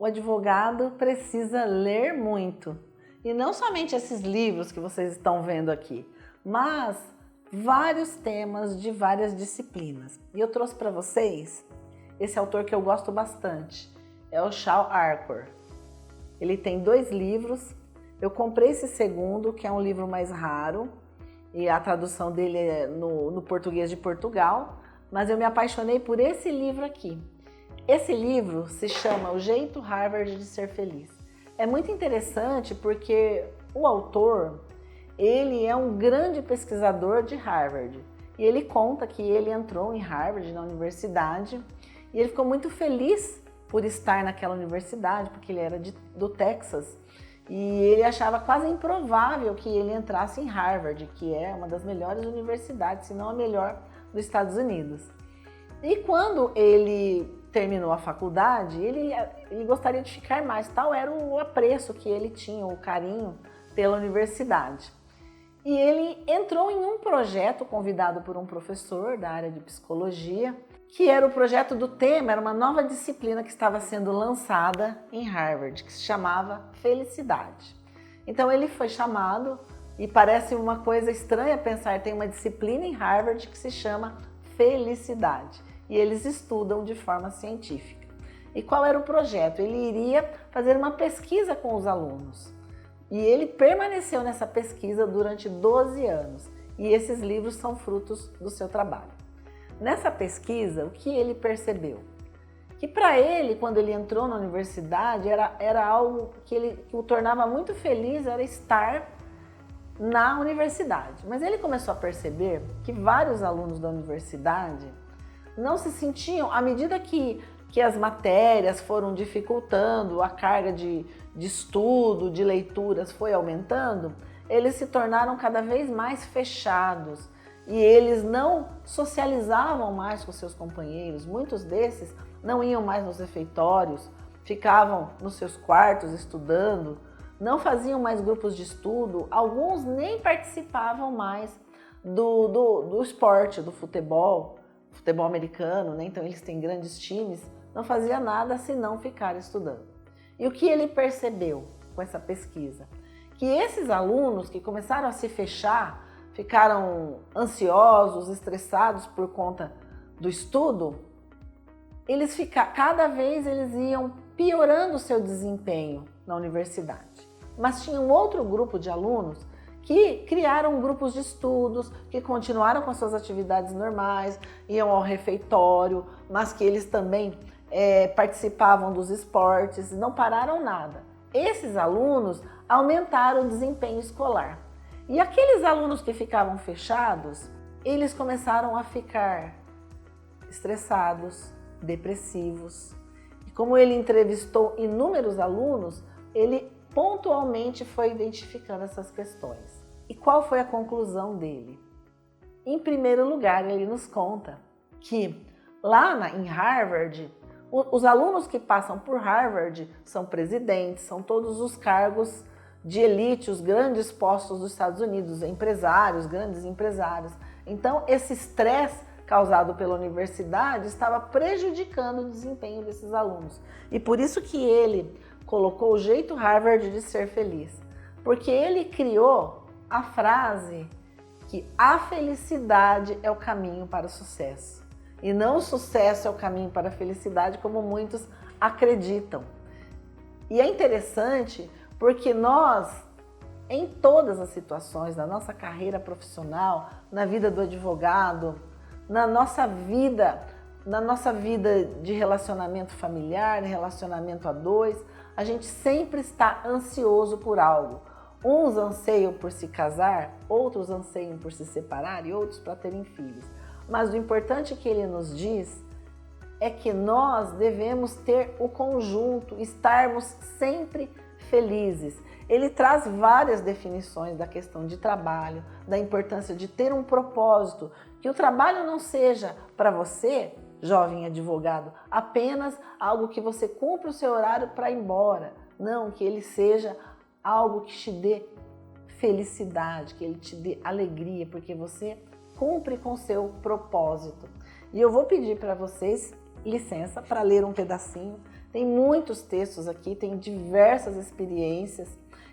o advogado precisa ler muito. E não somente esses livros que vocês estão vendo aqui, mas vários temas de várias disciplinas. E eu trouxe para vocês esse autor que eu gosto bastante, é o Shal Arthur. Ele tem 2 livros, eu comprei esse segundo, que é um livro mais raro, e a tradução dele é no português de Portugal, mas eu me apaixonei por esse livro aqui. Esse livro se chama O Jeito Harvard de Ser Feliz. É muito interessante porque o autor, ele é um grande pesquisador de Harvard. E ele conta que ele entrou em Harvard, na universidade, e ele ficou muito feliz por estar naquela universidade, porque ele era do Texas. E ele achava quase improvável que ele entrasse em Harvard, que é uma das melhores universidades, se não a melhor dos Estados Unidos. E quando ele terminou a faculdade, ele gostaria de ficar mais, tal era o apreço que ele tinha, o carinho pela universidade. E ele entrou em um projeto convidado por um professor da área de psicologia, que era o projeto do tema, era uma nova disciplina que estava sendo lançada em Harvard, que se chamava Felicidade. Então ele foi chamado, e parece uma coisa estranha pensar, tem uma disciplina em Harvard que se chama Felicidade. E eles estudam de forma científica. E qual era o projeto? Ele iria fazer uma pesquisa com os alunos. E ele permaneceu nessa pesquisa durante 12 anos. E esses livros são frutos do seu trabalho. Nessa pesquisa, o que ele percebeu? Que para ele, quando ele entrou na universidade, era algo que o tornava muito feliz, era estar na universidade. Mas ele começou a perceber que vários alunos da universidade não se sentiam, à medida que as matérias foram dificultando, a carga de estudo, de leituras foi aumentando, eles se tornaram cada vez mais fechados e eles não socializavam mais com seus companheiros. Muitos desses não iam mais nos refeitórios, ficavam nos seus quartos estudando, não faziam mais grupos de estudo, alguns nem participavam mais do esporte, do futebol americano, né? Então eles têm grandes times, não fazia nada senão ficar estudando. E o que ele percebeu com essa pesquisa? Que esses alunos que começaram a se fechar, ficaram ansiosos, estressados por conta do estudo, cada vez eles iam piorando o seu desempenho na universidade. Mas tinha um outro grupo de alunos que criaram grupos de estudos, que continuaram com suas atividades normais, iam ao refeitório, mas que eles também participavam dos esportes, não pararam nada. Esses alunos aumentaram o desempenho escolar. E aqueles alunos que ficavam fechados, eles começaram a ficar estressados, depressivos. E como ele entrevistou inúmeros alunos, ele pontualmente foi identificando essas questões. E qual foi a conclusão dele? Em primeiro lugar, ele nos conta que lá em Harvard, os alunos que passam por Harvard são presidentes, são todos os cargos de elite, os grandes postos dos Estados Unidos, empresários, grandes empresários. Então, esse estresse causado pela universidade estava prejudicando o desempenho desses alunos. E por isso que ele colocou o jeito Harvard de ser feliz, porque ele criou a frase que a felicidade é o caminho para o sucesso e não o sucesso é o caminho para a felicidade, como muitos acreditam. E é interessante porque nós, em todas as situações da nossa carreira profissional, na vida do advogado, na nossa vida de relacionamento familiar, relacionamento a dois, a gente sempre está ansioso por algo. Uns anseiam por se casar, outros anseiam por se separar e outros para terem filhos. Mas o importante que ele nos diz é que nós devemos ter o conjunto, estarmos sempre felizes. Ele traz várias definições da questão de trabalho, da importância de ter um propósito, que o trabalho não seja para você, jovem advogado, apenas algo que você cumpra o seu horário para ir embora. Não, que ele seja algo que te dê felicidade, que ele te dê alegria, porque você cumpre com o seu propósito. E eu vou pedir para vocês licença para ler um pedacinho Tem muitos textos aqui, tem diversas experiências.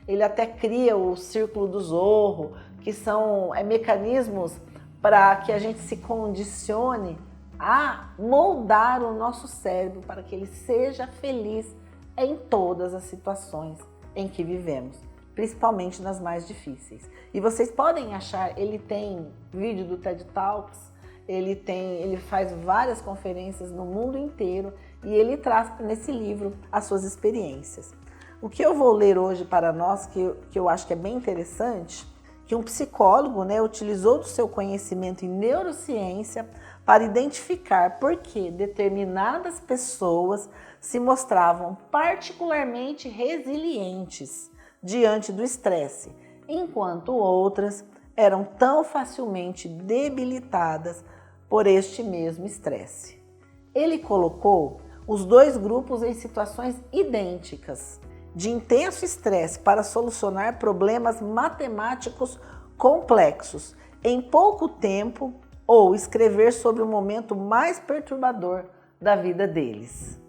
Ele até cria o Círculo do Zorro, que são mecanismos para que a gente se condicione a moldar o nosso cérebro para que ele seja feliz em todas as situações em que vivemos, principalmente nas mais difíceis. E vocês podem achar, ele tem vídeo do TED Talks, ele faz várias conferências no mundo inteiro e ele traz nesse livro as suas experiências. O que eu vou ler hoje para nós, que eu acho que é bem interessante, que um psicólogo, utilizou do seu conhecimento em neurociência para identificar por que determinadas pessoas se mostravam particularmente resilientes diante do estresse, enquanto outras eram tão facilmente debilitadas por este mesmo estresse. Ele colocou os dois grupos em situações idênticas, de intenso estresse para solucionar problemas matemáticos complexos em pouco tempo ou escrever sobre o momento mais perturbador da vida deles.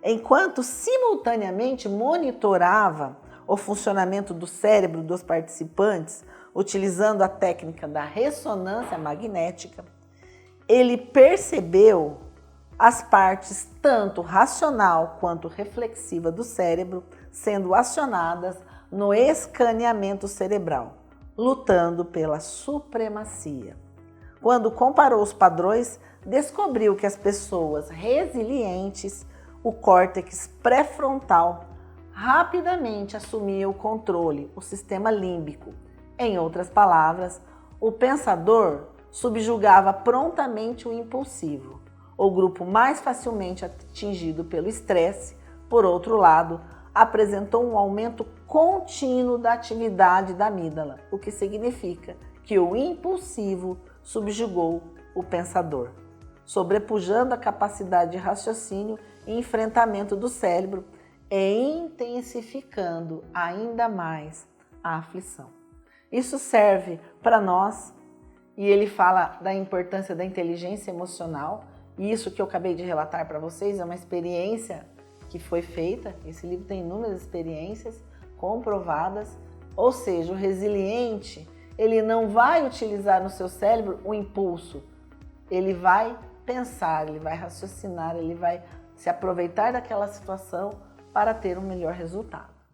Enquanto simultaneamente monitorava o funcionamento do cérebro dos participantes, utilizando a técnica da ressonância magnética, ele percebeu as partes tanto racional quanto reflexiva do cérebro sendo acionadas no escaneamento cerebral, lutando pela supremacia. Quando comparou os padrões, descobriu que as pessoas resilientes, o córtex pré-frontal, rapidamente assumia o controle, o sistema límbico. Em outras palavras, o pensador subjugava prontamente o impulsivo. O grupo mais facilmente atingido pelo estresse, por outro lado, apresentou um aumento contínuo da atividade da amígdala, o que significa que o impulsivo subjugou o pensador, sobrepujando a capacidade de raciocínio e enfrentamento do cérebro e intensificando ainda mais a aflição. Isso serve para nós, e ele fala da importância da inteligência emocional. E isso que eu acabei de relatar para vocês é uma experiência que foi feita. Esse livro tem inúmeras experiências comprovadas. Ou seja, o resiliente, ele não vai utilizar no seu cérebro o impulso. Ele vai pensar, ele vai raciocinar, ele vai se aproveitar daquela situação para ter um melhor resultado.